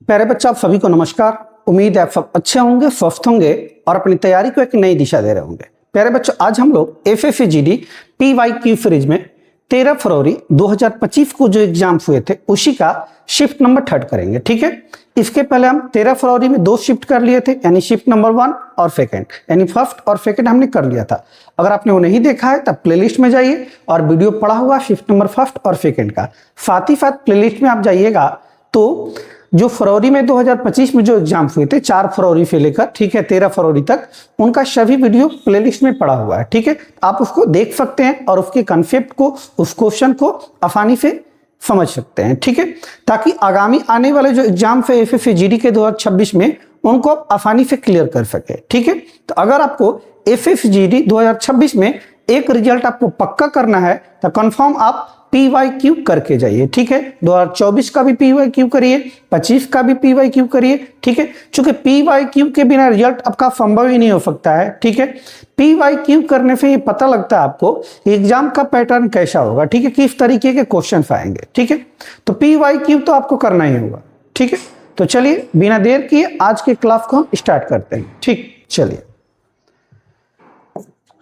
प्यारे बच्चे, आप सभी को नमस्कार। उम्मीद है आप सब अच्छे होंगे, स्वस्थ होंगे और अपनी तैयारी को एक नई दिशा दे रहे होंगे। प्यारे बच्चों, आज हम लोग FFGD PYQ सीरीज में 13 फरवरी 2025 को जो एग्जाम हुए थे उसी का शिफ्ट नंबर 3 करेंगे। ठीक है, इसके पहले हम 13 फरवरी में 2 शिफ्ट कर लिए थे, यानी शिफ्ट नंबर 1 और सेकंड, यानी फर्स्ट और सेकंड हमने कर लिया था। अगर आपने वो नहीं देखा है तब प्लेलिस्ट में जाइए और वीडियो पड़ा हुआ शिफ्ट नंबर फर्स्ट और सेकंड का। साथ ही साथ प्लेलिस्ट में आप जाइएगा तो जो फरवरी में 2025 में जो एग्जाम हुए थे 4 फरवरी से लेकर, ठीक है, 13 फरवरी तक, उनका सभी वीडियो प्लेलिस्ट में पड़ा हुआ है। ठीक है, आप उसको देख सकते हैं और उसके कंसेप्ट को, उस क्वेश्चन को आसानी से समझ सकते हैं। ठीक है, ताकि आगामी आने वाले जो एग्जाम है FFGD के 2026 में उनको आप आसानी से क्लियर कर सके। ठीक है, तो अगर आपको FFGD 2026 में एक रिजल्ट आपको पक्का करना है तो कंफर्म आप PYQ करके जाइए। ठीक है, 2024 का भी PYQ करिए, 25 का भी PYQ करिए। ठीक है, क्योंकि PYQ के बिना रिजल्ट आपका संभव ही नहीं हो सकता है। ठीक है, PYQ करने से ये पता लगता है आपको एग्जाम का पैटर्न कैसा होगा। ठीक है, किस तरीके के क्वेश्चन आएंगे। ठीक है, तो PYQ तो आपको करना ही होगा। ठीक है, तो चलिए बिना देर किए आज के क्लास को हम स्टार्ट करते हैं। ठीक, चलिए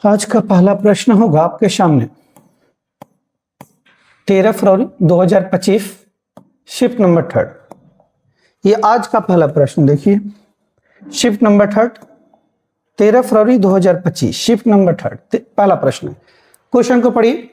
आज का पहला प्रश्न होगा आपके सामने 13 फरवरी 2025 शिफ्ट नंबर 3। ये आज का पहला प्रश्न देखिए, शिफ्ट नंबर 3 13 फरवरी 2025 शिफ्ट नंबर 3 पहला प्रश्न है। क्वेश्चन को पढ़िए।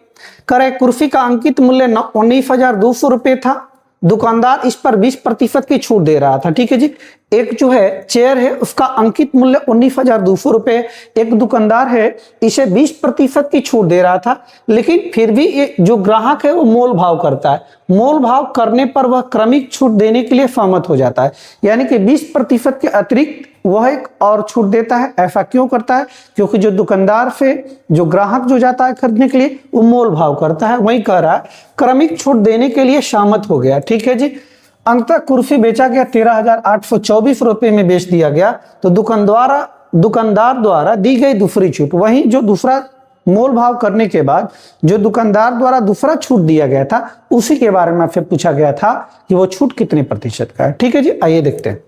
करे कुर्सी का अंकित मूल्य 19,200 रुपए था, दुकानदार इस पर 20% की छूट दे रहा था। ठीक है जी, एक जो है चेयर है उसका अंकित मूल्य 19,200 रुपए, एक दुकानदार है इसे 20% की छूट दे रहा था, लेकिन फिर भी ये जो ग्राहक है वो मोल भाव करता है। मोल भाव करने पर वह क्रमिक छूट देने के लिए सहमत हो जाता है, यानी कि 20% के अतिरिक्त वह एक और छूट देता है। ऐसा क्यों करता है? क्योंकि जो दुकानदार से जो ग्राहक जो जाता है खरीदने के लिए वो मोल भाव करता है, वही कह रहा है क्रमिक छूट देने के लिए सहमत हो गया। ठीक है जी, अंततः कुर्सी बेचा गया 13,824 रुपए में बेच दिया गया, तो दुकानदार द्वारा दी गई दूसरी छूट, वही जो दूसरा मोल भाव करने के बाद जो दुकानदार द्वारा दूसरा छूट दिया गया था उसी के बारे में आपसे पूछा गया था कि वो छूट कितने प्रतिशत का है। ठीक है जी, आइए देखते हैं।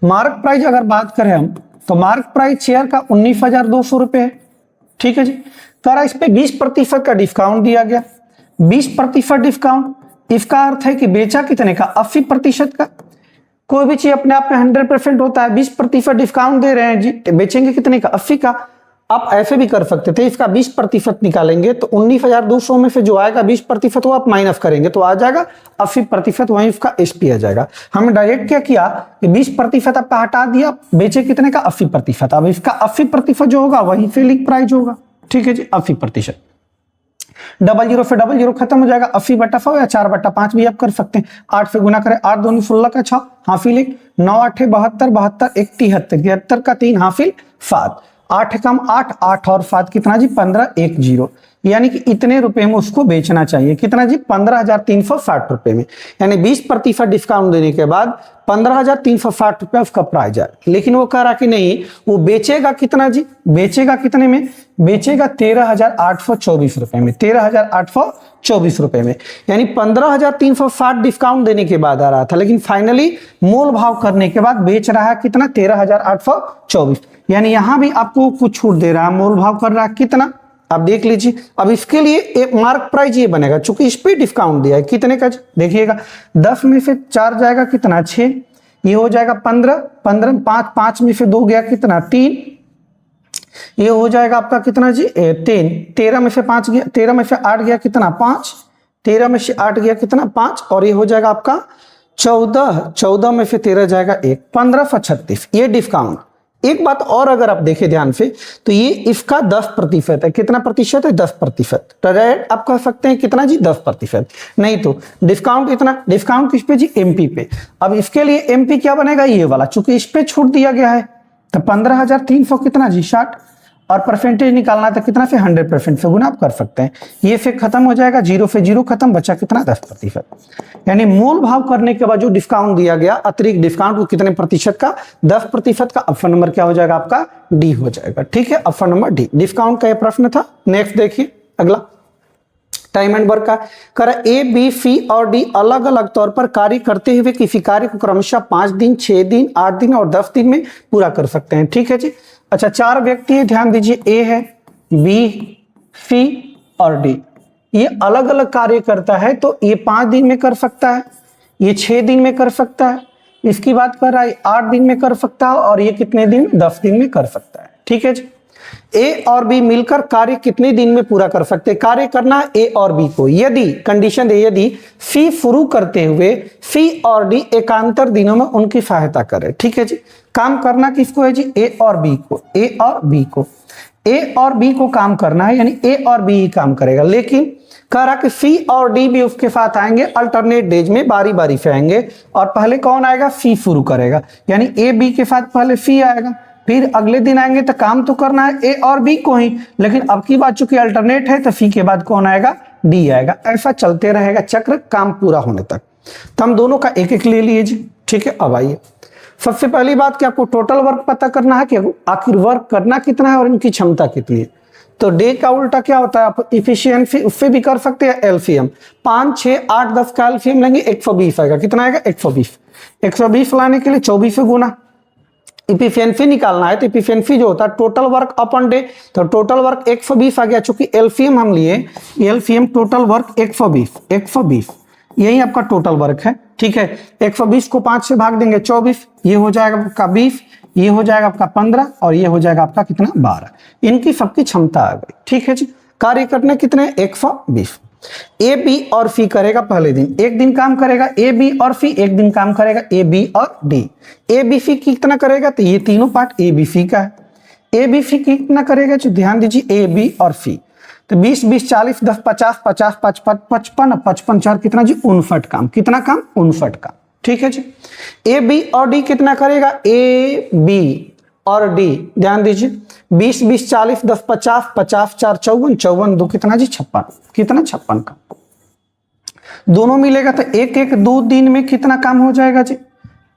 मार्क प्राइस अगर बात करें हम तो मार्क प्राइस शेयर का 19,200 रुपए है। ठीक है जी, तो इस पे 20% का डिस्काउंट दिया गया। 20% डिस्काउंट, इसका अर्थ है कि बेचा कितने का? 80% का। कोई भी चीज अपने आप में 100% होता है, 20% डिस्काउंट दे रहे हैं जी, बेचेंगे कितने का? 80 का। आप ऐसे भी कर सकते थे, इसका 20% निकालेंगे तो 19,200 में से जो आएगा 20% वो आप माइनस करेंगे तो आ जाएगा 80%, वहीं उसका SP आ जाएगा। हमने डायरेक्ट क्या किया कि 20% आपका हटा दिया, बेचे कितने का? 80%। अब इसका 80% जो होगा वही सेलिंग प्राइस होगा। ठीक है जी, 80%। 00 से 00 खत्म हो जाएगा, 80/100 या 4/5 भी आप कर सकते हैं। 8 से गुना करें, 8 दूनी 16 का 6 हासिल 1, 9 8 72, 72 1 73, 73 का 3 हासिल 7, 8 कम 8, 8 और 7 कितना जी? 15 1 0, यानी कि इतने रुपए में उसको बेचना चाहिए। कितना जी? 15,360 रुपए में, यानी 20% डिस्काउंट देने के बाद 15,360 रुपए उसका प्राइस है। लेकिन वो कह रहा कि नहीं, वो बेचेगा कितना जी? बेचेगा कितने में? बेचेगा 13,824 रुपए में, 13,824 रुपए में, यानी 15,360 डिस्काउंट देने के बाद आ रहा था, लेकिन फाइनली मोल भाव करने के बाद बेच रहा है कितना? 13,824, यानी यहां भी आपको कुछ छूट दे रहा है, मोल भाव कर रहा है कितना? आप देख लीजिए। अब इसके लिए एक मार्क प्राइस ये बनेगा, चूंकि इस पे डिस्काउंट दिया है कितने का? देखिएगा 10 में से 4 जाएगा कितना? 6, ये हो जाएगा 15, 15 में 5, 5 में से 2 गया कितना? 3, ये हो जाएगा आपका कितना जी? 3, 13 में से 5 गया, 13 में से 8 गया कितना? 5, 13 में से 8 गया कितना? 5, और ये हो जाएगा आपका 14, 14 में से 13 जाएगा 1, 15 से 36, ये डिस्काउंट। एक बात और अगर आप देखें ध्यान से तो ये इसका 10% है। कितना प्रतिशत है? 10%। तो डायरेक्ट आप कह सकते हैं कितना जी? 10%। नहीं तो डिस्काउंट इतना, डिस्काउंट किस पे जी? MP पे। अब इसके लिए MP क्या बनेगा? ये वाला, चूंकि इस पे छूट दिया गया है तो 15,300 कितना जी? 60, और परसेंटेज निकालना था कितना से? 100% से गुना आप कर सकते हैं। ये फिर खत्म हो जाएगा, 0 से 0 खत्म, बचा कितना? 10%। यानी मोल भाव करने के बाद जो डिस्काउंट दिया गया, अतिरिक्त डिस्काउंट, वो कितने प्रतिशत का? 10% का। ऑप्शन नंबर क्या हो जाएगा आपका? डी हो जाएगा। ठीक है, ऑप्शन नंबर डी, डिस्काउंट का ये प्रश्न था। नेक्स्ट देखिए अगला। टाइम एंड वर्क का कर ए बी सी और डी अलग अलग तौर पर कार्य करते हुए किसी कार्य को क्रमशः 5 दिन 6 दिन 8 दिन और 10 दिन में पूरा कर सकते हैं। ठीक है जी। अच्छा, 4 व्यक्ति है, ध्यान दीजिए, ए है, बी, सी और डी। ये अलग अलग कार्य करता है तो ये 5 दिन में कर सकता है, ये 6 दिन में कर सकता है, इसकी बात कर रहा है 8 दिन में कर सकता है और ये कितने दिन, 10 दिन में कर सकता है। ठीक है जी। ए और बी मिलकर कार्य कितने दिन में पूरा कर सकते हैं? कार्य करना ए और बी को, यदि कंडीशन है यदि सी शुरू करते हुए सी और डी एकांतर दिनों में उनकी सहायता करे। ठीक है जी। काम करना किसको है जी? ए और बी को, ए और बी को, ए और बी को काम करना है, यानी ए और बी ही काम करेगा। लेकिन कह रहा कि सी और डी भी उसके साथ आएंगे, अल्टरनेट डेज में बारी बारी से आएंगे और पहले कौन आएगा? सी शुरू करेगा, यानी ए बी के साथ पहले सी आएगा, फिर अगले दिन आएंगे तो काम तो करना है ए और बी को ही, लेकिन अब की बात चूंकि अल्टरनेट है तो सी के बाद कौन आएगा? डी आएगा। ऐसा चलते रहेगा चक्र काम पूरा होने तक। तो हम दोनों का एक एक ले लिए जी। ठीक है, अब आइए सबसे पहली बात कि आपको टोटल वर्क पता करना है कि आखिर वर्क करना कितना है और इनकी क्षमता कितनी है। तो डे का उल्टा क्या होता है? आप इफिशियंसी उससे भी कर सकते हैं, एलसीएम। 5, 6, 8, 10 का एलसीएम लेंगे 120 आएगा। कितना आएगा? 120। 120 लाने के लिए 24 से गुना इफिशियंसी निकालना है, तो इफिशियंसी जो होता है टोटल वर्क अपॉन डे, तो टोटल वर्क 120 आ गया। चूंकि एलसीएम हम लिए, एलसीएम टोटल वर्क 120 यही आपका टोटल वर्क है। ठीक है, 120 को 5 से भाग देंगे 24, ये हो जाएगा आपका 20, ये हो जाएगा आपका 15 और ये हो जाएगा आपका कितना? 12। इनकी सबकी क्षमता आ गई। ठीक है जी। कार्य करने कितने? 120। ए बी और सी करेगा पहले दिन, एक दिन काम करेगा ए बी और सी, एक दिन काम करेगा ए बी और डी। ए बी सी कितना करेगा? तो ये तीनों पार्ट ए बी सी का है। ए बी सी कितना करेगा? जो ध्यान दीजिए, ए बी और सी। तो 20, 20, 40, 10, 50, 50, 55, 55, 4 कितना जी? 59 काम। कितना काम? 59 काम। ठीक है जी। ए बी और डी कितना करेगा? ए बी और डी ध्यान दीजिए, 20, 20, 40, 10, 50, 50, 4, 54, 54, 2 कितना जी? 56। कितना? 56 का। दोनों मिलेगा तो एक एक 2 दिन में कितना काम हो जाएगा जी?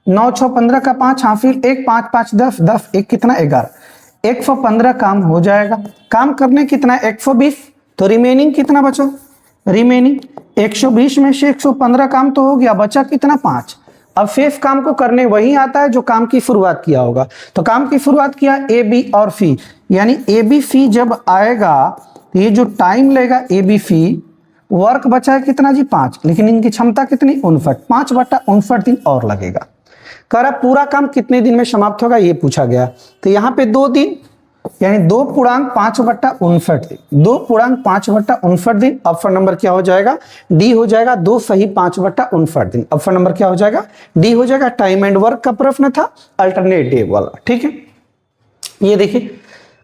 9, 6, 15 का 5, हाँ फिर 1, 5, 5, 10, 10, 1 कितना? 11। 115 काम हो जाएगा। काम करने कितना? 120। तो रिमेनिंग कितना बचा? रिमेनिंग 120 में से 115 काम तो हो गया, बचा कितना? 5। अब शेष काम को करने वही आता है जो काम की शुरुआत किया होगा। तो काम की शुरुआत किया ए बी और सी, यानी ए बी सी जब आएगा ये जो टाइम लेगा ए बी सी, वर्क बचा है कितना जी? 5, लेकिन इनकी क्षमता कितनी? 59। 5/59 दिन और लगेगा। कह रहा पूरा काम कितने दिन में समाप्त होगा ये पूछा गया। तो यहाँ पे 2 दिन, यानी 2.5/59 दिन, 2.5/59 दिन। ऑप्शन नंबर क्या हो जाएगा? डी हो जाएगा। 2 सही 5/59 दिन। ऑप्शन नंबर क्या हो जाएगा? डी हो जाएगा। टाइम एंड वर्क का प्रश्न था, अल्टरनेट डे वाला। ठीक है, ये देखिए,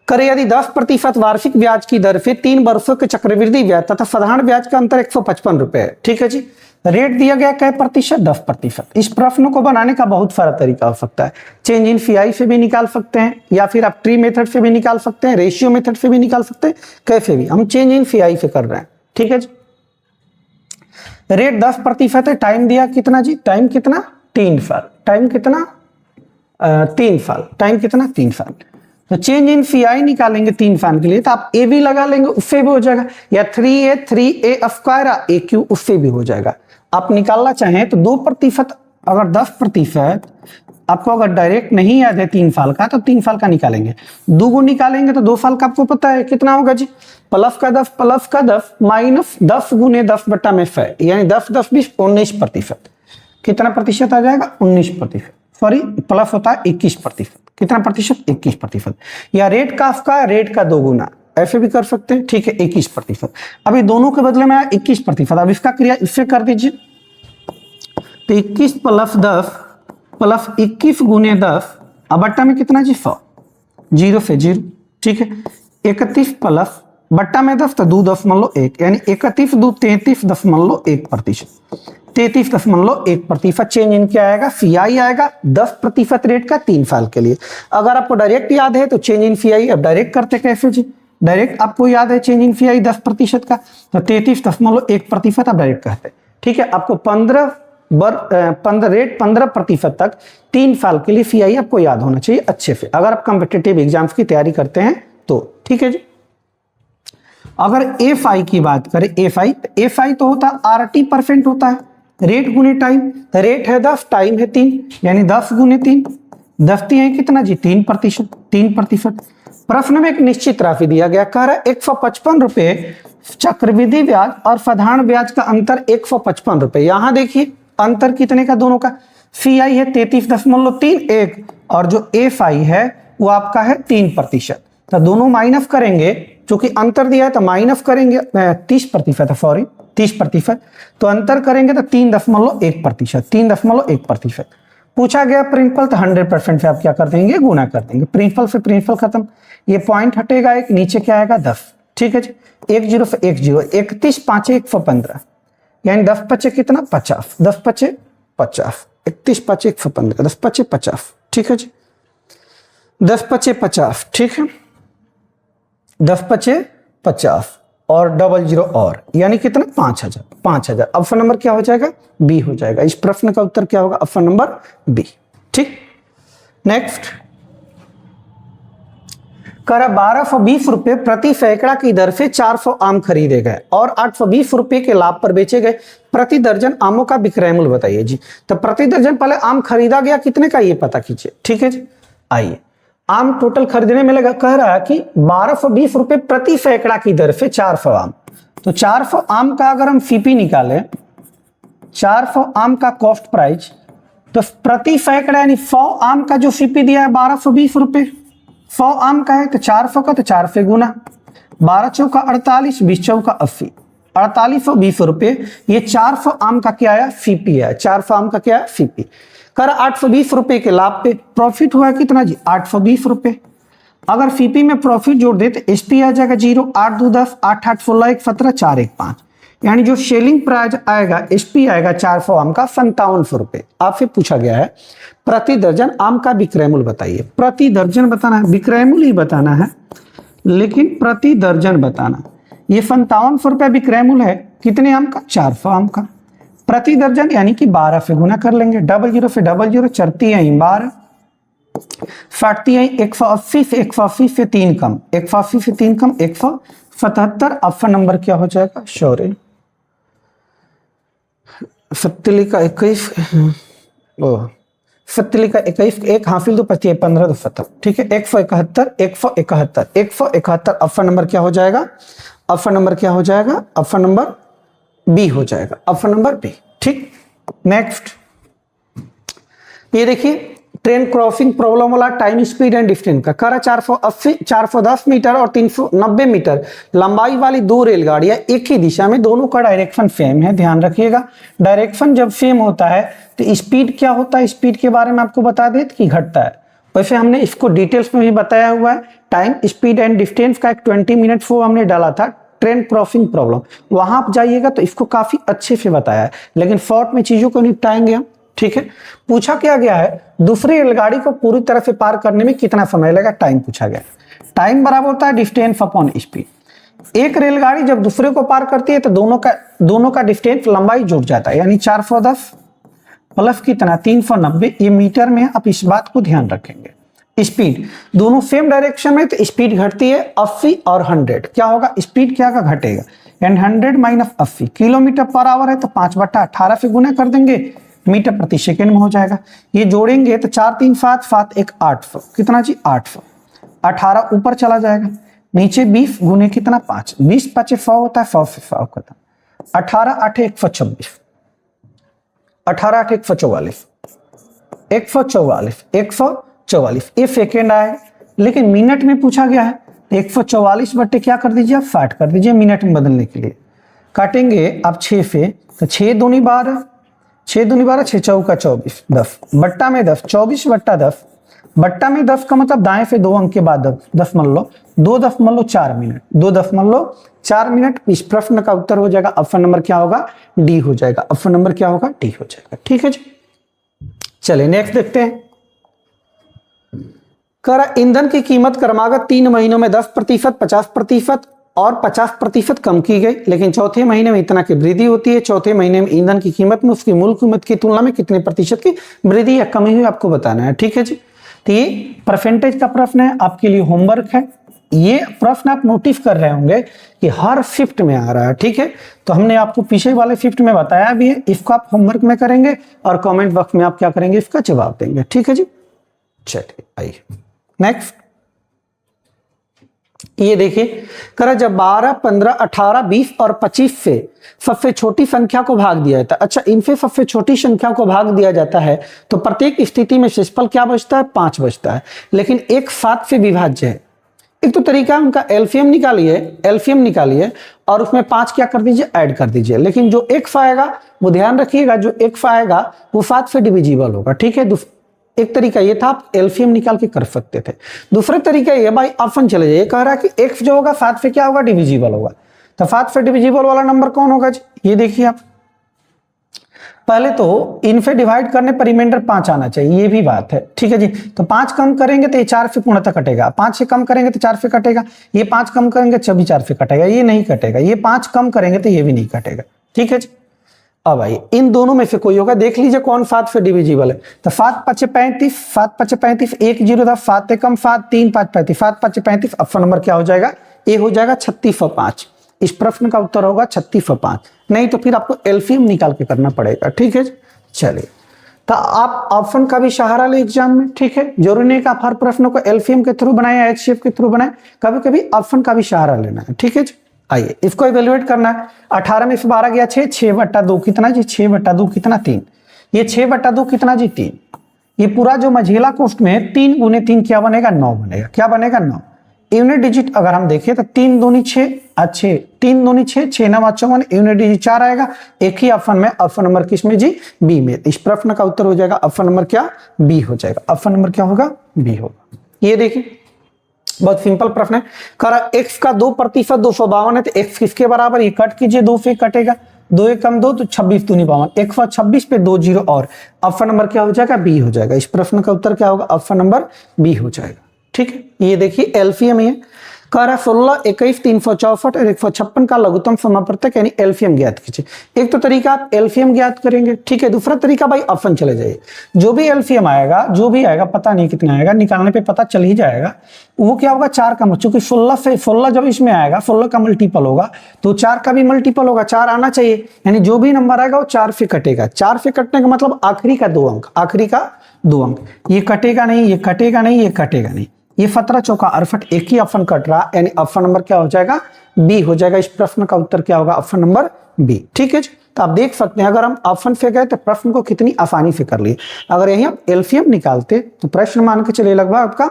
करे यदि 10% वार्षिक ब्याज की दर से 3 वर्षों के चक्रवृद्धि ब्याज तथा साधारण ब्याज का अंतर 155 रुपए है। ठीक है जी। रेट दिया गया क्या प्रतिशत? 10%। इस प्रश्न को बनाने का बहुत सारा तरीका हो सकता है। चेंज इन फीआई से भी निकाल सकते हैं, या फिर आप ट्री मेथड से भी निकाल सकते हैं, रेशियो मेथड से भी निकाल सकते हैं, कैसे भी। हम चेंज इन फीआई से कर रहे हैं। ठीक है जी। रेट 10% है। टाइम दिया कितना जी? टाइम कितना? 3 साल। टाइम कितना? 3 साल। टाइम कितना? 3 साल। तो चेंज इन फीआई निकालेंगे 3 साल के लिए, तो आप ए भी लगा लेंगे, उससे भी हो जाएगा, या 3a स्क्वायर ए क्यू, उससे भी हो जाएगा। आप निकालना चाहें तो 2%, अगर 10% आपको अगर डायरेक्ट नहीं याद है 3 साल का, तो 3 साल का निकालेंगे। 2 गुण निकालेंगे तो 2 साल का आपको पता है कितना होगा जी? प्लस का 10 माइनस 10 गुने 10/100, यानी 10, 10, 20, 19%। कितना प्रतिशत आ जाएगा? 19%। सॉरी, प्लस होता है 21%। कितना प्रतिशत? 21%। या रेट का आपका रेट का 2 गुना, ऐसे भी कर सकते हैं। ठीक है, 21%। अभी दोनों के बदले में आया 21%। अब इसका क्रिया इससे कर दीजिए, तो 21 + 10 + 21 गुने 10, अब बट्टा में कितना जी? 100, 0 से 0। ठीक है, 31 प्लस बट्टा में 10 तो 2.1, यानी 31 2 33.1%। 33.1% चेंज इन क्या आएगा? फीआई आएगा। 10% रेट का 3 साल के लिए। अगर आपको डायरेक्ट याद है तो चेंज इन फीआई अब डायरेक्ट करते कैसे जी? डायरेक्ट आपको याद है चेंज इन फीआई 10% का, तो 33.1% आप डायरेक्ट कहते हैं। ठीक है, आपको 15% तक 3 साल के लिए फीआई आपको याद होना चाहिए अच्छे से, अगर आप कॉम्पिटिटिव एग्जाम्स की तैयारी करते हैं तो। ठीक है जी। अगर एफ आई की बात करें, एफ आई तो होता है RT% होता है, रेट गुने टाइम। रेट है 10, टाइम है 3, यानी 10 गुने 3, 10 है कितना जी 3%। प्रश्न में एक निश्चित राशि दिया गया, कह रहा है 155 रुपए चक्रवृद्धि ब्याज और साधारण ब्याज का अंतर 155 रुपए। यहां देखिए अंतर कितने का दोनों का, सी आई है 33.31 और जो एफ आई है वो आपका है 3%। तो दोनों माइनस करेंगे, क्योंकि अंतर दिया है तो माइनस करेंगे 30%, सॉरी 30%, तो अंतर करेंगे तो 3.1%। पूछा गया प्रिंसिपल तो 100% से आप क्या कर देंगे, गुना कर देंगे। प्रिंसिपल से प्रिंसिपल खत्म, ये पॉइंट हटेगा एक, नीचे क्या आएगा 10। ठीक है जी, 10 से 10, 31 5 115, यानी 10 5 कितना 50, 10 5 50, 31 5 115, 10 5 50। ठीक है जी, 10 5 50, ठीक है, 10 5 50 और 00 और, यानी कितना 5000। ऑप्शन नंबर क्या हो जाएगा, बी हो जाएगा। इस प्रश्न का उत्तर क्या होगा, ऑप्शन नंबर बी। ठीक, नेक्स्ट करा 1220 रुपए प्रति सैकड़ा की दर से 400 आम खरीदे गए और 820 रुपए के लाभ पर बेचे गए। प्रति दर्जन आमों का विक्रय मूल्य बताइए जी। तो प्रति दर्जन पहले आम खरीदा गया कितने का ये पता कीजिए। ठीक है जी, आइए आम टोटल खरीदने में लगा, कह रहा है कि 1220 रुपए प्रति सैकड़ा की दर से 400 आम। तो 400 आम का अगर हम सीपी निकालें, 400 आम का कॉस्ट प्राइस, तो प्रति सैकड़ा यानी 100 आम का जो सीपी दिया है 1220 रुपए, 100 आम का है तो 400 का तो 4 से गुना, 12 चौका 48, 20 चौका 80, 4820 रुपए। ये 400 आम का क्या है, सीपी है। 400 आम का क्या है, सीपी। कर 820 रुपए के लाभ पे प्रॉफिट हुआ कितना जी, 820 रुपए। अगर सीपी में प्रॉफिट जोड़ दे तो एसपी आ जाएगा 0, 8 2 10, 8 8 16 1 17, 4 1 5, यानी जो सेलिंग प्राइस आएगा एसपी आएगा 400 आम का 5700 रुपए। आपसे पूछा गया है प्रति दर्जन आम का विक्रय मूल्य बताइए। प्रति दर्जन बताना है, विक्रय मूल्य ही बताना है, लेकिन प्रति दर्जन बताना। ये 5700 रुपए विक्रय मूल्य है कितने आम का, 400 आम का। प्रति दर्जन यानी कि 12 से गुना कर लेंगे, 00 से 00, चरती है 12, फटती है 180 से 180 से 3 कम, 180 से 3 कम 177। ऑप्शन नंबर क्या हो जाएगा, सॉरी 70 का 21, सत्तली का 21, एक हासिल दो 25 15 दो 70। ठीक है, 171, 171, 171। ऑप्शन नंबर क्या हो जाएगा, ऑप्शन नंबर क्या हो जाएगा, ऑप्शन नंबर बी हो जाएगा, ऑप्शन नंबर बी। ठीक, नेक्स्ट ये देखिए ट्रेन क्रॉसिंग प्रॉब्लम वाला टाइम स्पीड एंड डिस्टेंस का। करा 480 410 मीटर और 390 मीटर लंबाई वाली दो रेलगाड़ियां एक ही दिशा में, दोनों का डायरेक्शन सेम है। ध्यान रखिएगा, डायरेक्शन जब सेम होता है तो स्पीड क्या होता है, स्पीड के बारे में आपको बता दें कि घटता है। वैसे हमने इसको डिटेल्स में भी बताया हुआ है। टाइम स्पीड एंड डिस्टेंस का एक 20 मिनट वो हमने डाला था, ट्रेन क्रॉसिंग प्रॉब्लम, वहां आप जाइएगा तो इसको काफी अच्छे से बताया है, लेकिन शॉर्ट में चीजों को निपटाएंगे हम। ठीक है, पूछा क्या गया है दूसरी रेलगाड़ी को पूरी तरह से पार करने में कितना समय लगेगा, टाइम पूछा गया। टाइम बराबर होता है डिस्टेंस अपॉन स्पीड। एक रेलगाड़ी जब दूसरे को पार करती है तो दोनों का डिस्टेंस लंबाई जुड़ जाता है, यानी 410 प्लस कितना 390, ये मीटर में। आप इस बात को ध्यान रखेंगे। स्पीड दोनों सेम डायरेक्शन में तो स्पीड घटती है 80 और 100। क्या होगा, स्पीड क्या का घटेगा, यानी 100 माइनस 80 किलोमीटर पर आवर है तो 5/18 से गुना कर देंगे, मीटर प्रति सेकंड में हो जाएगा। ये जोड़ेंगे तो 4 3 7 7 1 800, कितना जी 800। 18 ऊपर चला जाएगा, नीचे 20 गुने कितना 5, 20 5 100 होता है, 100 से 100 खत्म। 18 8 126, 18 8 144, 144, 144 ये सेकेंड आएगा, लेकिन मिनट में पूछा गया है। 144 बट्टे क्या कर दीजिए, 60 कर दीजिए मिनट में बदलने के लिए। काटेंगे आप 6 से तो 6 दूनी 12, 6 दूनी 12, 6 चौका 24, 10 बट्टा में 10, 24/10। बट्टा में 10 का मतलब दाएं से 2 अंक के बाद 10 मान लो, 2.4 मिनट, 2.4 मिनट। इस प्रश्न का उत्तर हो जाएगा, ऑप्शन नंबर क्या होगा, डी हो जाएगा। ऑप्शन नंबर क्या होगा, डी हो जाएगा। ठीक है जी, चलिए नेक्स्ट देखते हैं। करा ईंधन की कीमत क्रमागत 3 महीनों में 10%, 50% और 50% कम की गई, लेकिन चौथे महीने में इतना की वृद्धि होती है। चौथे महीने में ईंधन की कीमत में उसकी मूल कीमत की तुलना में कितने प्रतिशत की वृद्धि या कमी हुई आपको बताना है। ठीक है जी, तो ये परसेंटेज का प्रश्न है, आपके लिए होमवर्क है। ये प्रश्न आप नोटिस कर रहे होंगे कि हर शिफ्ट में आ रहा है, ठीक है। तो हमने आपको पीछे वाले शिफ्ट में बताया भी है, इसको आप होमवर्क में करेंगे और कमेंट बॉक्स में आप क्या करेंगे, इसका जवाब देंगे, ठीक है जी। चलिए आइए नेक्स्ट। ये देखिए करा जब 12, 15, 18, 20 और 25 से सबसे छोटी संख्या को भाग दिया जाता है। अच्छा, इनसे सबसे छोटी संख्या को भाग दिया जाता है तो प्रत्येक स्थिति में शेषफल क्या बचता है, 5 बचता है, लेकिन एक 7 से विभाज्य है। एक तो तरीका है उनका एलसीएम निकालिए और उसमें 5 क्या कर दीजिए, ऐड कर दीजिए। लेकिन जो x आएगा वो ध्यान रखिएगा, जो x आएगा वो 7 से डिविजिबल होगा, ठीक है। एक तरीका ये था, आप एलसीएम निकाल के कर सकते थे। दूसरा तरीका ये, भाई ऑप्शन चले जाइए, कह रहा है कि x जो होगा 7 से क्या होगा, डिविजिबल होगा। तो 7 से डिविजिबल वाला नंबर कौन होगा जी, ये देखिए आप। पहले तो इनसे डिवाइड करने पर रिमाइंडर 5 आना चाहिए, ये भी बात है, ठीक है जी। तो 5 कम करेंगे तो ये 4 से पूर्णतः कटेगा, 5 से कम करेंगे तो 4 से कटेगा, ये 5 कम करेंगे तो भी 4 से कटेगा, ये नहीं कटेगा, ये 5 कम करेंगे तो ये भी नहीं कटेगा, ठीक है जी। अब आइए इन दोनों में से कोई होगा, देख लीजिए कौन 7 से डिविजिबल है। तो 7 5 35, 7 5 35, 1 0 था, 7 कम 7, 3 5 35, 7 5 35। ऑप्शन नंबर क्या हो जाएगा, ए हो जाएगा 3605। इस प्रश्न का उत्तर होगा 3605, नहीं तो फिर आपको एलसीएम निकाल के करना पड़ेगा, ठीक है। चलिए तो आप ऑप्शन का भी सहारा ले एग्जाम में, ठीक है। जरूरी नहीं कि आप हर प्रश्न को एलसीएम के थ्रू बनाए या एचसीएफ के थ्रू बनाए, कभी कभी ऑप्शन का भी सहारा लेना है, ठीक है। आइए इसको इवेल्युएट करना है। 18 में से 12 गया 6, 6/2 कितना जी, 6/2 कितना 3, ये 6/2 कितना जी 3। ये पूरा जो मझेला कोष्ठ में 3 गुने 3 क्या बनेगा, 9 बनेगा, क्या बनेगा 9। यूनिट डिजिट अगर हम देखें तो 3 दूनी 6, 3 दूनी 6, 6 9 54, यूनिट डिजिट 4 आएगा। एक ही ऑप्शन में, ऑप्शन नंबर किसमें जी, बी में। इस प्रश्न का उत्तर हो जाएगा ऑप्शन नंबर क्या, बी हो जाएगा। ऑप्शन नंबर क्या होगा, बी होगा। ये देखिए बहुत सिंपल प्रश्न है, करा x का 2% 252 है, तो x किसके बराबर, ये कट कीजिए, 2 से कटेगा, 2 1 कम 2 तो 26 दूनी 52, 126 पे 2 0 और ऑप्शन नंबर क्या हो जाएगा, बी हो जाएगा। इस प्रश्न का उत्तर क्या होगा, ऑप्शन नंबर बी हो जाएगा, ठीक है। ये देखिए एलसीएम है, कह रहा है 16, 21, 364 और 156 का लघुत्तम समापवर्तक यानी एलसीएम ज्ञात कीजिए। एक तो तरीका आप एलसीएम ज्ञात करेंगे, ठीक है। दूसरा तरीका भाई ऑप्शन चले जाइए, जो भी एलसीएम आएगा, जो भी आएगा पता नहीं कितना आएगा, निकालने पे पता चल ही जाएगा। वो क्या होगा, 4 का, चूंकि 16 से 16 जब इसमें आएगा 16 का मल्टीपल होगा तो 4 का भी मल्टीपल होगा, 4 आना चाहिए, यानी जो भी नंबर आएगा वो 4 से कटेगा। 4 से कटने का मतलब आखिरी का 2 अंक, आखिरी का 2 अंक, ये कटेगा नहीं, ये कटेगा नहीं, ये कटेगा नहीं, ये 17 चौका 68, एक ही ऑप्शन कट रहा, यानी ऑप्शन नंबर क्या हो जाएगा, बी हो जाएगा। इस प्रश्न का उत्तर क्या होगा, ऑप्शन नंबर बी, ठीक है। तो आप देख सकते हैं अगर हम ऑप्शन से गए तो प्रश्न को कितनी आसानी से कर लिए। अगर यही आप एलसीएम निकालते तो प्रश्न मान के चलिए लगभग आपका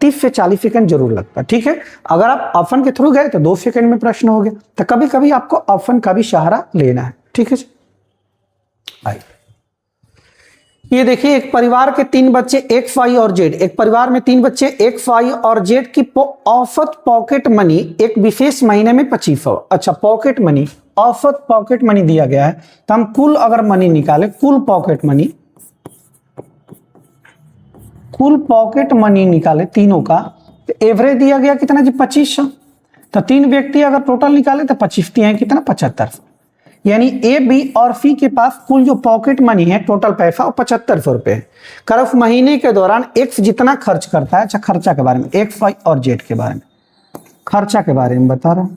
30 से 40 सेकंड जरूर लगता, ठीक है। अगर आप ऑप्शन के थ्रू गए तो 2 सेकंड में प्रश्न हो गया। तो कभी कभी आपको ऑप्शन का भी सहारा लेना है, ठीक है। आइए ये देखिए एक परिवार के 3 बच्चे एक्स वाई और जेड, एक परिवार में 3 बच्चे एक्स वाई और जेड की औसत पॉकेट मनी एक विशेष महीने में 2500। अच्छा, पॉकेट मनी, औसत पॉकेट मनी दिया गया है, तो हम कुल अगर मनी निकाले, कुल पॉकेट मनी निकाले तीनों का, तो एवरेज दिया गया कितना जी, 2500। तो 3 व्यक्ति अगर टोटल निकाले तो 25 है कितना, 7500। यानी ए बी और सी के पास कुल जो पॉकेट मनी है, टोटल पैसा, वो 7500 रुपए है। कर महीने के दौरान एक्स जितना खर्च करता है, अच्छा खर्चा के बारे में, एक्स वाई और जेड के बारे में, खर्चा के बारे में बता रहा हूं।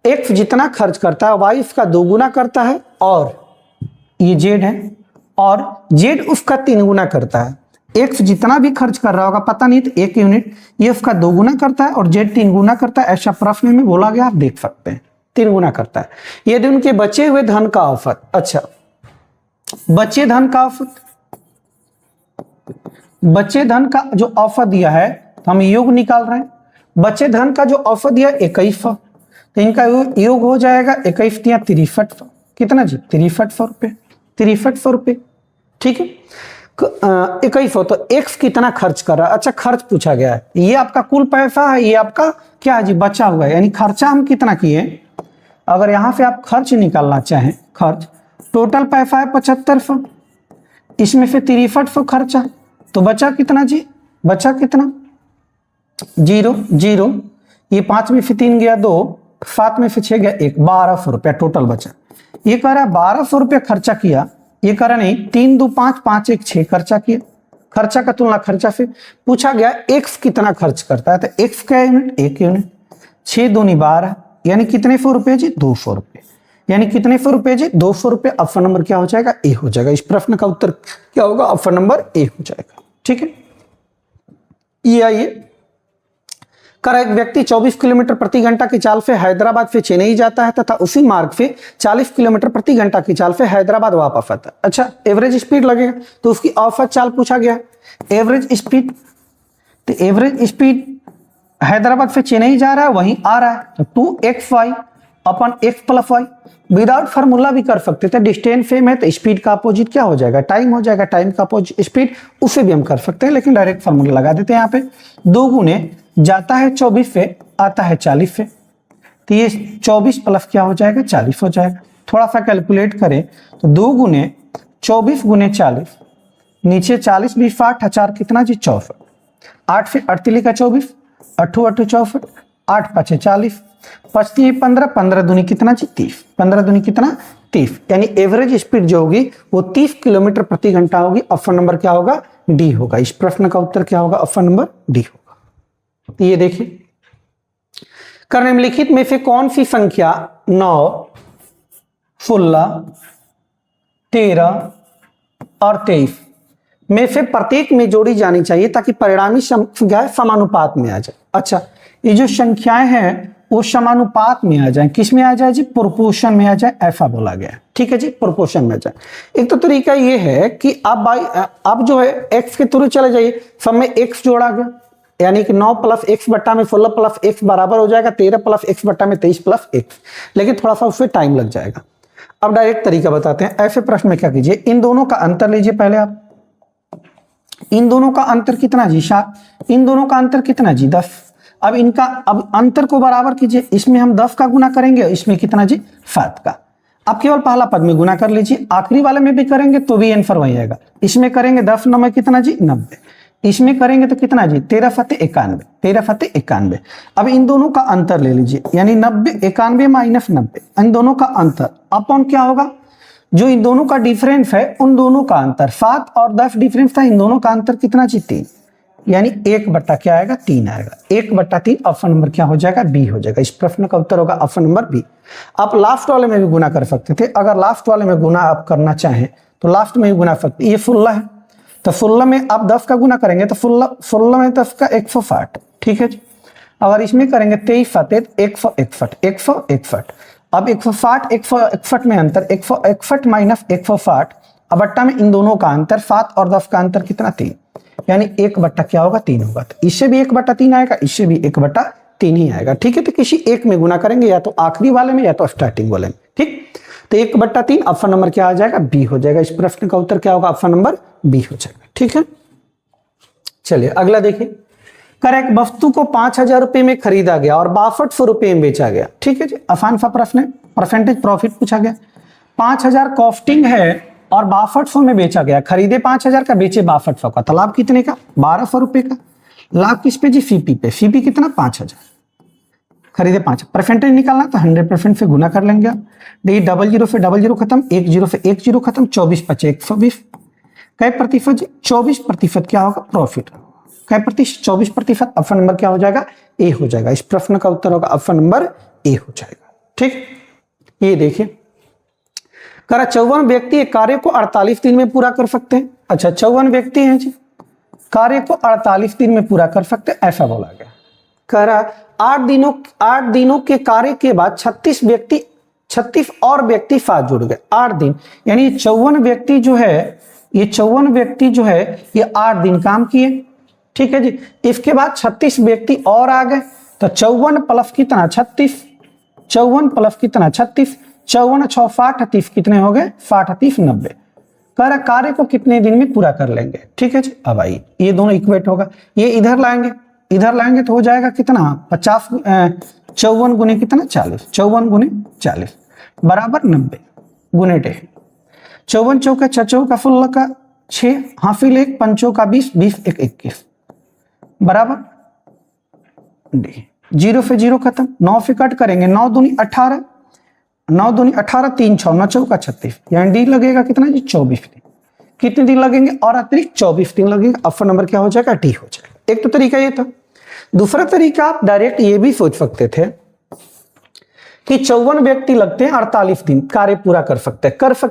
एक्स जितना खर्च करता है वाई उसका 2 गुना करता है, और ये जेड है, और जेड उसका 3 गुना करता है। एक्स जितना भी खर्च कर रहा होगा पता नहीं, तो 1 यूनिट, ये उसका 2 गुना करता है और जेड 3 गुना करता है। ऐसा प्रश्न में बोला गया, आप देख सकते हैं 3 गुना करता है। यदि उनके बचे हुए धन का औसत, अच्छा बचे धन का औसत, बचे धन का जो औसत दिया है तो हम योग निकाल रहे हैं। बचे धन का जो औसत दिया 2100, तो इनका योग हो जाएगा 21 या 6300, कितना जी, 6300 रुपये, 6300 रुपये, ठीक है। 2100, तो एक्स कितना खर्च कर रहा है, अच्छा खर्च पूछा गया है, ये आपका कुल पैसा है, ये आपका क्या है जी, बचा हुआ है, यानी खर्चा हम कितना किए। अगर यहां से आप खर्च निकालना चाहें, खर्च टोटल पैसा है 7500, इसमें से 6300 खर्चा, तो बचा कितना जी, बचा कितना, 0 0, ये 5 में से 3 गया 2, 7 में से 6 गया 1, 1200 रुपया टोटल बचा। ये कह रहा है 1200 रुपया खर्चा किया, ये कह रहा नहीं, 3 2 5 5 1 6 खर्चा किया, खर्चा का तुलना खर्चा से। पूछा गया x कितना खर्च करता है, तो x क्या यूनिट, 1 यूनिट। 6 दूनी 12 यानी कितने सौ रुपए जी, 200 रुपए। यानी कितने सौ रुपए जी, 200 रुपए। ऑप्शन नंबर क्या हो जाएगा, ए हो जाएगा। इस प्रश्न का उत्तर क्या होगा, ऑप्शन नंबर ए हो जाएगा। ठीक है, ये आइए कर एक व्यक्ति 24 किलोमीटर प्रति घंटा की चाल से हैदराबाद से चेन्नई जाता है तथा उसी मार्ग से 40 किलोमीटर प्रति घंटा की चाल से हैदराबाद वापस आता है। अच्छा, एवरेज स्पीड लगेगा तो उसकी औसत चाल पूछा गया, एवरेज स्पीड। तो एवरेज स्पीड हैदराबाद से चेन्नई जा रहा है, वहीं आ रहा है, तो 2xy अपन x plus Y. Without formula भी कर सकते थे, डिस्टेंस सेम है तो स्पीड का अपोजिट क्या हो जाएगा, टाइम हो जाएगा। टाइम का अपोजिट स्पीड, उसे भी हम कर सकते हैं, लेकिन डायरेक्ट फार्मूला लगा देते हैं। यहाँ पे 2 गुने जाता है 24 से, आता है 40 से, तो ये 24 प्लस क्या हो जाएगा, 40 हो जाएगा। थोड़ा सा कैलकुलेट करें तो 2 गुने 24 गुने 40, नीचे 40 भी 60, 4 कितना जी, 64। 8 से 38 का 24, 8 8 64, 8 5 40, 5 15, 15 दूनी कितना जी, 30। 15 दूनी कितना, 30। यानी एवरेज स्पीड जो होगी वो 30 किलोमीटर प्रति घंटा होगी। ऑप्शन नंबर क्या होगा, डी होगा। इस प्रश्न का उत्तर क्या होगा, ऑप्शन नंबर डी होगा। ये देखिए, कर निम्नलिखित में से कौन सी संख्या 9, 16, 13 और 23 में से प्रत्येक में जोड़ी जानी चाहिए ताकि परिणामी संख्याएं समानुपात में आ जाए। अच्छा, ये जो संख्याएं हैं वो समानुपात में आ जाए, किस में आ जाए जी, प्रोपोर्शन में आ जाए, ऐसा बोला गया। ठीक है जी, प्रोपोर्शन में आ जाए। एक तो तरीका ये है कि आप जो है x के थ्रू चले जाइए, सब में x जोड़ा गया, यानी कि 9 प्लस x बट्टा में 16 प्लस x बराबर हो जाएगा 13 प्लस x बट्टा में 23 प्लस x, लेकिन थोड़ा सा उससे टाइम लग जाएगा। अब डायरेक्ट तरीका बताते हैं। ऐसे प्रश्न में क्या कीजिए, इन दोनों का अंतर लीजिए पहले आप। इन दोनों का अंतर कितना जी, 7। इन दोनों का अंतर कितना जी, 10। अब इनका अब अंतर को बराबर कीजिए, इसमें हम 10 का गुना करेंगे, इसमें कितना जी, 7 का। अब केवल पहला पद में गुना कर लीजिए, आखिरी वाले में भी करेंगे तो भी आंसर वही आएगा। इसमें करेंगे 10 9 में कितना जी, 90। इसमें करेंगे तो कितना जी, 13 फते 91, 13 फते 91। अब इन दोनों का अंतर ले लीजिए, यानी 90 91 माइनस 90, इन दोनों का अंतर अपॉन क्या होगा, जो इन दोनों का डिफरेंस है उन दोनों का अंतर। 7 और 10 डिफरेंस था, इन दोनों का अंतर कितना जी, 3, यानी 1 बट्टा क्या आएगा, 3 आएगा। 1 बट्टा 3 ऑप्शन नंबर क्या हो जाएगा, बी हो जाएगा। इस प्रश्न का उत्तर होगा ऑप्शन नंबर बी। आप लास्ट वाले में भी गुना कर सकते थे, अगर लास्ट वाले में गुना आप करना चाहें तो लास्ट में भी गुना सकते। ये 16 है तो 16 में आप 10 का गुना करेंगे तो 16 में 10 का 160। ठीक है जी, अगर इसमें करेंगे 23 फते 161, 161। अब 160 161 में अंतर, 161 माइनस 160, अब बट्टा में इन दोनों का अंतर 7 और 10 का अंतर कितना, 3, यानी 1 बट्टा क्या होगा, 3 होगा। तो इससे भी 1 बट्टा 3 आएगा, इससे भी 1 बट्टा 3 ही आएगा। ठीक है, तो किसी एक में गुना करेंगे, या तो आखिरी वाले में या तो स्टार्टिंग वाले में। ठीक, तो 1 बट्टा 3 ऑप्शन नंबर क्या आ जाएगा, बी हो जाएगा। इस प्रश्न का उत्तर क्या होगा, ऑप्शन नंबर बी हो जाएगा। ठीक है, चलिए अगला देखिए। कर एक वस्तु को 5000 रुपए में खरीदा गया और 6200 रुपए में बेचा गया। ठीक है जी, आसान सा प्रश्न है, परसेंटेज प्रॉफिट पूछा गया। 5000 कॉस्टिंग है और 6200 में बेचा गया। खरीदे 5000 का, बेचे 6200 का, तो लाभ कितने का, 1200 रुपए का। लाभ किस पे जी, सीपी पे। सीपी कितना, 5000। खरीदे 5, परसेंटेज निकालना तो 100% से गुना कर लेंगे आप। देखिए, 00 से 00 खत्म, 10 से 10 खत्म, 24 5 120। कै प्रतिशत जी, 24% क्या होगा, प्रॉफिट। कै प्रतिशत, 24%। ऑप्शन नंबर क्या हो जाएगा, ए हो जाएगा। इस प्रश्न का उत्तर होगा ऑप्शन नंबर ए हो जाएगा। ठीक, ये देखिए, करा 54 व्यक्ति एक कार्य को 48 दिन में पूरा कर सकते हैं। अच्छा, 54 व्यक्ति हैं जी, कार्य को 48 दिन में पूरा कर सकते हैं, ऐसा बोला गया। करा 8 दिनों के कार्य के बाद 36 और व्यक्ति साथ जुड़ गए। 8 दिन, यानी 54 व्यक्ति जो है, ये 54 व्यक्ति जो है ये 8 दिन काम किए। ठीक है जी, इसके बाद 36 व्यक्ति और आ गए, तो 54 प्लस कितना, 36, 54 प्लस कितना, 36, 54 6 60 30 कितने हो गए, 60 30 90। कह कार्य को कितने दिन में पूरा कर लेंगे। ठीक है जी, अब आइए ये दोनों इक्वेट होगा, ये इधर लाएंगे तो हो जाएगा कितना, 50 54 गुने कितना, 40, 54 गुने 40 बराबर 90 गुने 1.5। 54 चौका 6 चौका 16 का 6, हाफिल 1 पंचों का 20, 20 1 21 बराबर डी। 0 से 0 खत्म, 9 से कट करेंगे, 9 दूनी 18, 9 दूनी 18, 3 6 9 चौका 36, यानी डी लगेगा कितना जी, 24 दिन। कितने दिन लगेंगे, और अतिरिक्त 24 दिन लगेंगे। ऑप्शन नंबर क्या हो जाएगा, डी हो जाएगा। एक तो तरीका ये था। दूसरा तरीका आप डायरेक्ट ये भी सोच सकते थे कि 54 व्यक्ति लगते हैं, 48 दिन कार्य पूरा कर सकते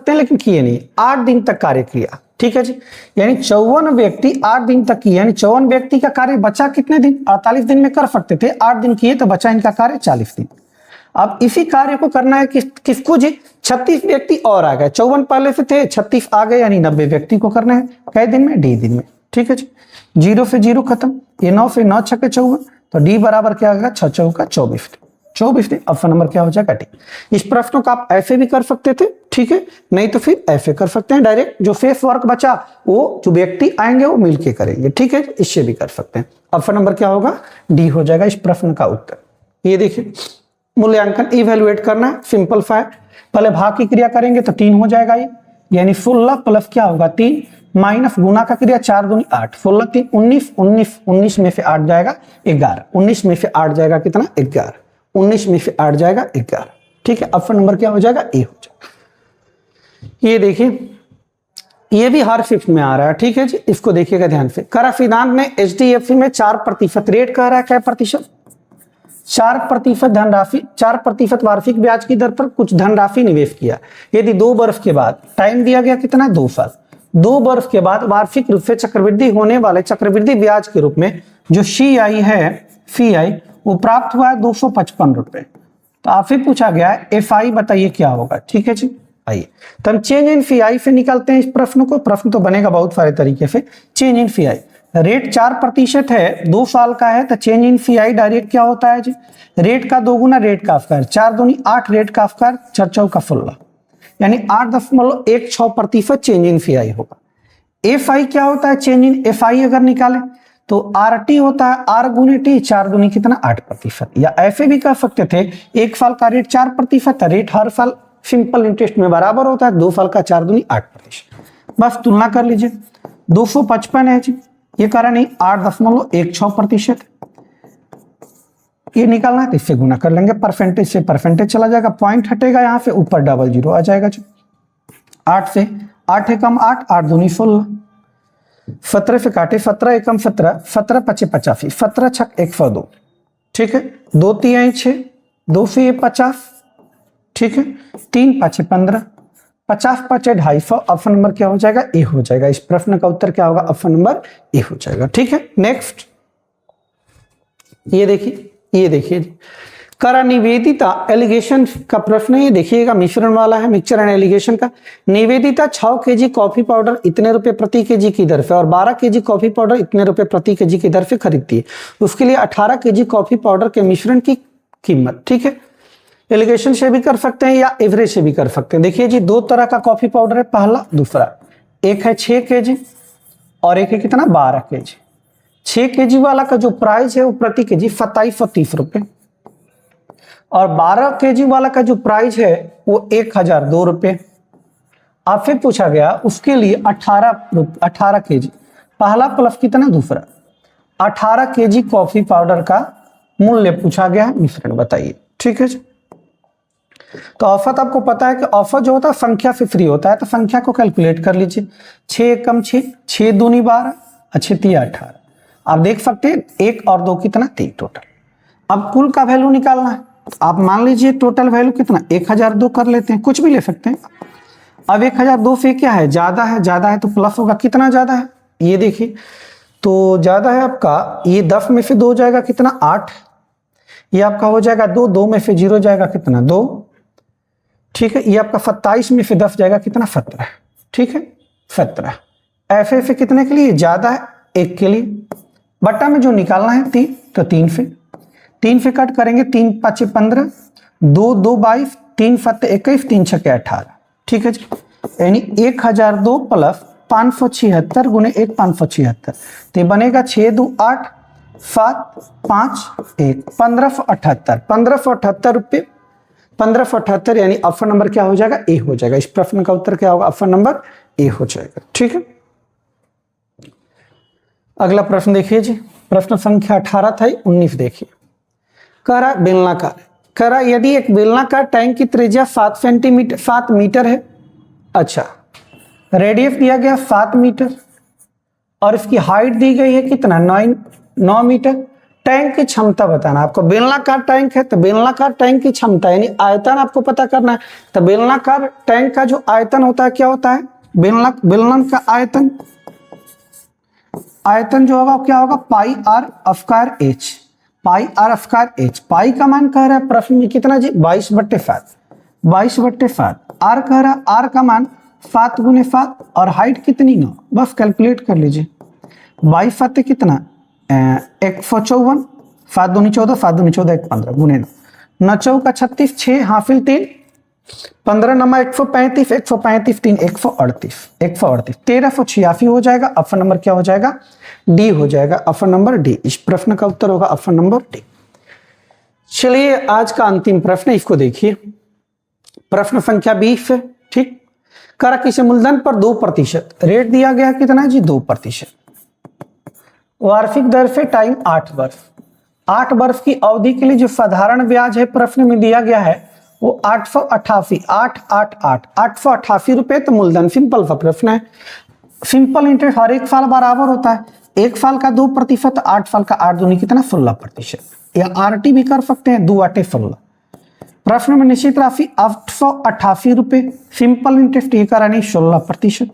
हैं लेकिन किए नहीं, 8 दिन तक कार्य किया। ठीक है जी, यानी 54 व्यक्ति 8 दिन तक किए, यानी 54 व्यक्ति का कार्य बचा कितने दिन, 48 दिन में कर सकते थे, 8 दिन किए तो बचा इनका कार्य 40 दिन। अब इसी कार्य को करना है किसको जी, 36 व्यक्ति और आ गए, 54 पहले से थे, 36 आ गए, यानी 90 व्यक्ति को करना है। कई दिन में, डी दिन में। ठीक है जी, 0 से 0 खत्म, ये 9 से 9 छक्के 54, तो डी बराबर क्या आएगा, 6 चौका 24 दिन। 24 दिन, ऑप्शन नंबर क्या हो जाएगा, डी। इस प्रश्न को आप ऐसे भी कर सकते थे, ठीक है, नहीं तो फिर ऐसे कर सकते हैं डायरेक्ट, जो शेष वर्क बचा वो जो व्यक्ति आएंगे वो मिलके करेंगे। ठीक है, इससे भी कर सकते हैं। ऑप्शन नंबर क्या होगा, डी हो जाएगा इस प्रश्न का उत्तर। ये देखिए, मूल्यांकन इवेलुएट करना है, सिंपल फैक्ट। पहले भाग की क्रिया करेंगे तो 3 हो जाएगा ये, यानी 16 प्लस क्या होगा 3 माइनस गुना का क्रिया 4 दूनी 8, 16 3 19, 19 में से 8 जाएगा 11, 19 में से 8 जाएगा कितना 11, 19 में से 8 जाएगा 11। ठीक है, ऑप्शन नंबर क्या हो जाएगा, ए हो जाएगा। ये देखिए, ये भी हर शिफ्ट में आ रहा है। ठीक है जी, इसको देखिएगा ध्यान से। करा सिद्धांत में HDFC में 4% रेट कह रहा है, क्या प्रतिशत, 4% धनराशि, 4% वार्षिक ब्याज की दर पर कुछ धनराशि निवेश किया। यदि 2 वर्ष के बाद, टाइम दिया गया कितना, 2 साल, 2 वर्ष के बाद वार्षिक रूप से चक्रवृद्धि होने वाले चक्रवृद्धि ब्याज के रूप में जो CI है, CI वो प्राप्त हुआ है 255 रुपए। तो आपसे पूछा गया है FI बताइए क्या होगा। ठीक है जी, आइए तो हम चेंज इन CI से निकालते हैं इस प्रश्न को। प्रश्न तो बनेगा बहुत सारे तरीके से। चेंज इन CI, रेट 4% है, 2 साल का है, तो चेंज इन CI डायरेक्ट क्या होता है जी, रेट का 2 गुना रेट का स्क्वायर, 4 दूनी 8 रेट का स्क्वायर, 4 चौका 16, यानी 8.16% चेंज इन CI होगा। FI क्या होता है, चेंज इन FI अगर निकाले तो RT होता है R गुने T, 4 दूनी कितना 8%। या ऐसे भी कह सकते थे 1 साल का रेट 4%, रेट हर साल सिंपल इंटरेस्ट में बराबर होता है, 2 साल का 4 दूनी 8%। बस तुलना कर लीजिए, 255 है जी, ये करा नहीं, 8.16%। ये निकालना है तो इससे गुना कर लेंगे, परसेंटेज से परसेंटेज चला जाएगा, पॉइंट हटेगा यहाँ से, ऊपर डबल 0 आ जाएगा जी। 8 से 8 एकम 8, 8 दूनी 16, 17 से काटे 17 एकम 17, 17 पचे 85, 17 छक 102। ठीक है, 2 3 6, 2 से 50। ठीक है, 3 5 15, 50 5 250। ऑप्शन नंबर क्या हो जाएगा, ए हो जाएगा। इस प्रश्न का उत्तर क्या होगा, ऑप्शन नंबर ए हो जाएगा। ठीक है, नेक्स्ट ये देखिए, ये देखिए करा निवेदिता एलिगेशन का प्रश्न है। ये देखिएगा, मिश्रण वाला है, मिक्सचर एंड एलिगेशन का। निवेदिता 6 kg कॉफी पाउडर इतने रुपए प्रति kg की दर से और 12 kg कॉफी पाउडर इतने रुपए प्रति kg की दर से खरीदती है। उसके लिए 18 kg कॉफी पाउडर के मिश्रण की कीमत। ठीक है, एलिगेशन से भी कर सकते हैं या एवरेज से भी कर सकते हैं। देखिए जी, 2 तरह का कॉफी पाउडर है, पहला दूसरा। एक है 6 kg और एक है कितना 12 kg। 6 kg वाला का जो प्राइस है वो प्रति kg 2730 रुपए, और 12 kg वाला का जो प्राइस है वो 1002 रुपए। आपसे पूछा गया उसके लिए 18 kg, पहला प्लस कितना दूसरा, 18 kg कॉफी पाउडर का मूल्य पूछा गया है, मिश्रण बताइए। ठीक है जी, तो औसत आपको पता है कि औसत जो होता है संख्या से फ्री होता है, तो संख्या को कैलकुलेट कर लीजिए। 6 एकम 6, 6 दूनी 12, 6 3 18। आप देख सकते हैं 1 और 2 कितना 3 टोटल। अब कुल का वैल्यू निकालना है, आप मान लीजिए टोटल वैल्यू कितना 1002 कर लेते हैं, कुछ भी ले सकते हैं। अब 1002 से क्या है, ज्यादा है, ज्यादा है तो प्लस होगा, कितना ज्यादा है ये देखिए, तो ज्यादा है आपका ये 10 में से 2 जाएगा कितना 8, ये आपका हो जाएगा 2, 2 में से 0 जाएगा कितना 2। ठीक है, ये आपका 27 में से 10 जाएगा कितना 17। ठीक है, 17। ऐसे ऐसे कितने के लिए ज्यादा है, 1 के लिए। बट्टा में जो निकालना है 3, तो 3 से कट करेंगे, 3 5 15, 2 2 22, 3 7 21, 3 6 18। ठीक है जी, यानी 1002 प्लस 576 गुने 1 576, तो बनेगा 6 2 8 7 5 1 1578, 1578 रुपये, 1578, यानी ऑप्शन नंबर क्या हो जाएगा, ए हो जाएगा। इस प्रश्न का उत्तर क्या होगा, ऑप्शन नंबर ए हो जाएगा। ठीक है, अगला प्रश्न देखिए जी, प्रश्न संख्या 18 था, 19 देखिए। करा बेलनाकार, करा यदि एक बेलनाकार टैंक की त्रिज्या 7 मीटर है। अच्छा, रेडियस दिया गया 7 मीटर और इसकी हाइट दी गई है कितना 9 मीटर। टैंक की क्षमता बताना, आपको बेलनाकार टैंक है तो बेलनाकार टैंक की क्षमता यानी आयतन आपको पता करना है। तो बेलनाकार टैंक का जो आयतन होता है क्या होता है, बेलन का आयतन जो होगा क्या होगा pi r square h, pi r square h. Pi का मान कह रहा है प्रश्न में कितना जी 22/7, 22/7। आर कह रहा है आर का मान 7 × 7 और हाइट कितनी 9, बस कैलकुलेट कर लीजिए। 22 कितना 154, 7 दूनी 14, 7 दूनी 14 1 15 गुने 9 चौका 36, 6 हाफिल 3 15 नंबर 135, 135 3 138, 138 1386 हो जाएगा। ऑप्शन नंबर क्या हो जाएगा डी हो जाएगा, ऑप्शन नंबर डी। इस प्रश्न का उत्तर होगा ऑप्शन नंबर डी। चलिए आज का अंतिम प्रश्न, इसको देखिए। प्रश्न संख्या 20 है, ठीक। कर किसी मूलधन पर 2%, रेट दिया गया कितना है जी 2%। वार्षिक दर से टाइम 8 वर्ष, 8 वर्ष की अवधि के लिए जो साधारण ब्याज है प्रश्न में दिया गया है वो 888 रुपए। तो मूलधन सिंपल सा प्रश्न है, सिंपल इंटरेस्ट हर एक साल बराबर होता है। 1 साल का 2%, 8 साल का 8 दूनी कितना 16%, या आरटी भी कर सकते हैं 2 8 16। प्रश्न में निश्चित राशि 888 रुपए, सिंपल इंटरेस्ट ये करानी 16%।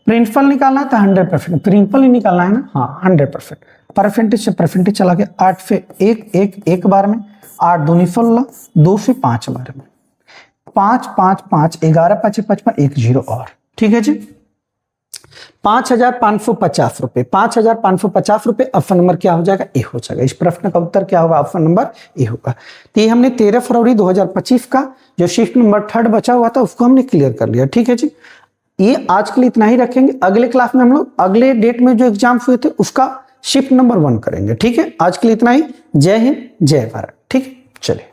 प्रिंसिपल निकालना था 100%, प्रिंसिपल ही निकालना है ना, हाँ 100%। परसेंटेज से परसेंटेज चला गया, 8 से 1 बार में, 8 दूनी 16, 2 से 5 बार में, 5 5 5 11 5 55 1 0 और, ठीक है जी। 5550 रुपए, 5550 रुपए। ऑप्शन नंबर क्या हो जाएगा ए हो जाएगा। इस प्रश्न का उत्तर क्या होगा ऑप्शन नंबर ए होगा। तो ये हमने 13 फरवरी 2025 का जो शिफ्ट नंबर 3 बचा हुआ था उसको हमने क्लियर कर लिया, ठीक है जी। ये आज के लिए इतना ही रखेंगे, अगले क्लास में हम लोग अगले डेट में जो एग्जाम हुए थे उसका शिफ्ट नंबर 1 करेंगे, ठीक है। आज के लिए इतना ही। जय हिंद जय भारत, ठीक है, चलिए।